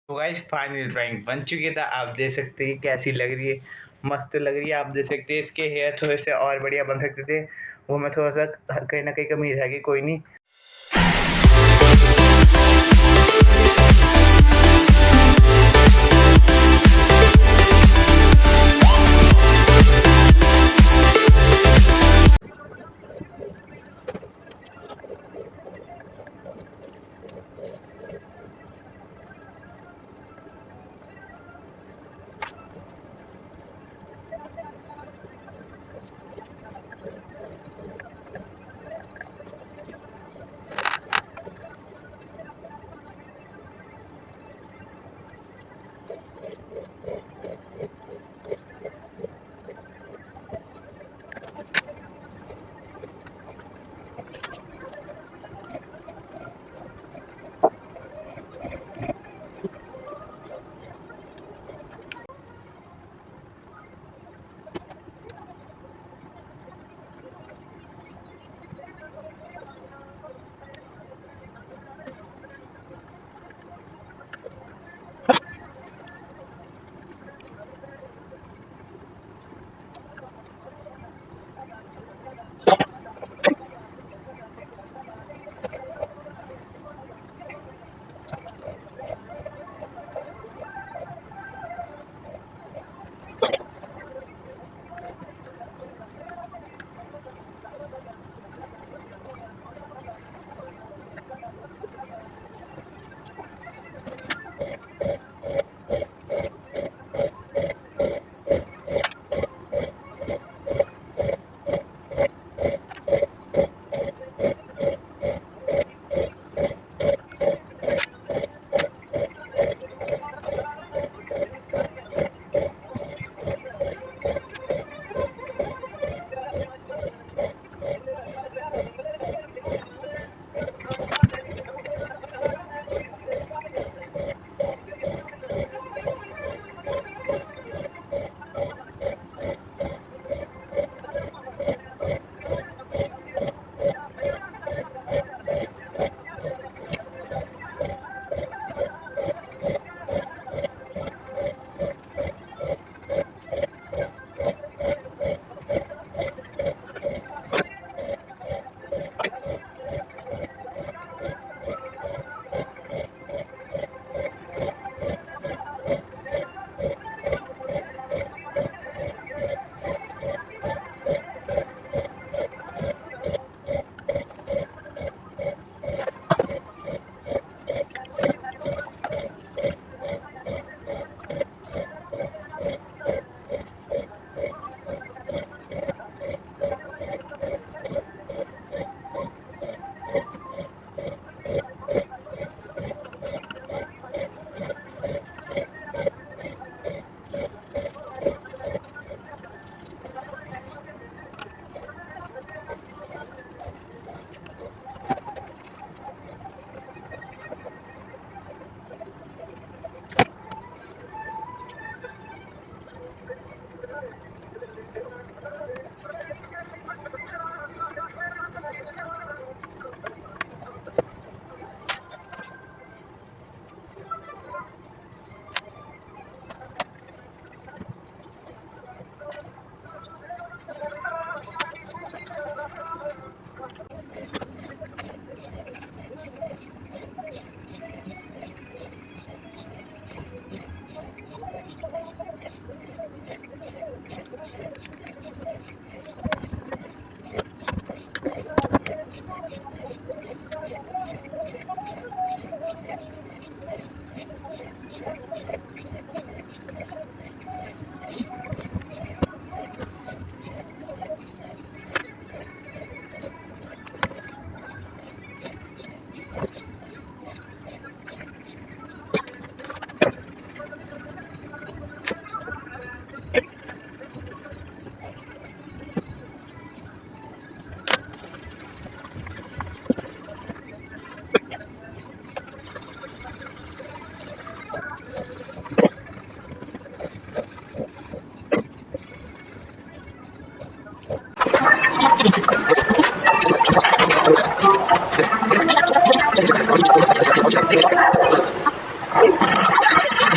तो guys final drawing बन चुकी है, था आप देख सकते हैं कैसी लग रही है। मस्त लग रही है, आप देख सकते हैं इसके हेयर थोड़े से और बढ़िया बन सकते थे। वो मैं थोड़ा सा कहीं ना कहीं कमी रहेगी, कोई नहीं।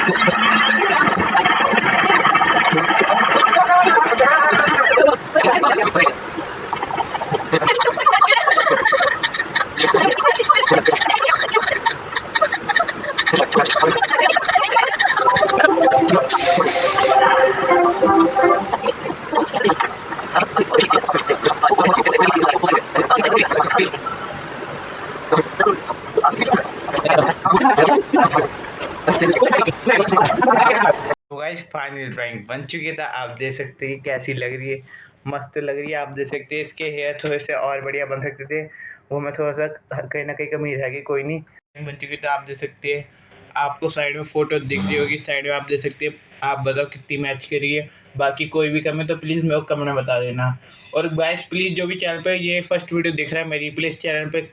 तो गाइस फाइनल ड्राइंग बन चुकी था, आप देख सकते हैं कैसी लग रही है, मस्त लग रही है। आप देख सकते हैं इसके हेयर थोड़े से और बढ़िया बन सकते थे, वो मैं थोड़ा सा कहीं ना कहीं कमी रहेगी, कोई नहीं। बन चुकी तो आप देख सकते हैं, आपको साइड में फोटो दिख रही होगी, साइड में आप देख सकते हैं। आप बताओ कितनी मैच करी है, बाकी कोई भी कमी तो प्लीज़ मेरे को कमेंट में बता देना। और गाइस प्लीज़ जो भी चैनल पे ये फर्स्ट वीडियो दिख रहा है मेरी, प्लीज़ चैनल पे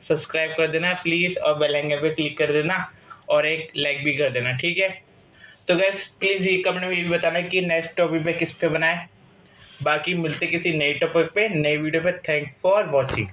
सब्सक्राइब कर देना प्लीज़, और बेल आइकन पे क्लिक कर देना, और एक लाइक भी कर देना, ठीक है। तो गैस प्लीज़ ये कमेंट में ये भी बताना कि नेक्स्ट टॉपिक पे किस पे बनाए। बाकी मिलते किसी नई टॉपिक पे, नई video pay. Thanks for watching.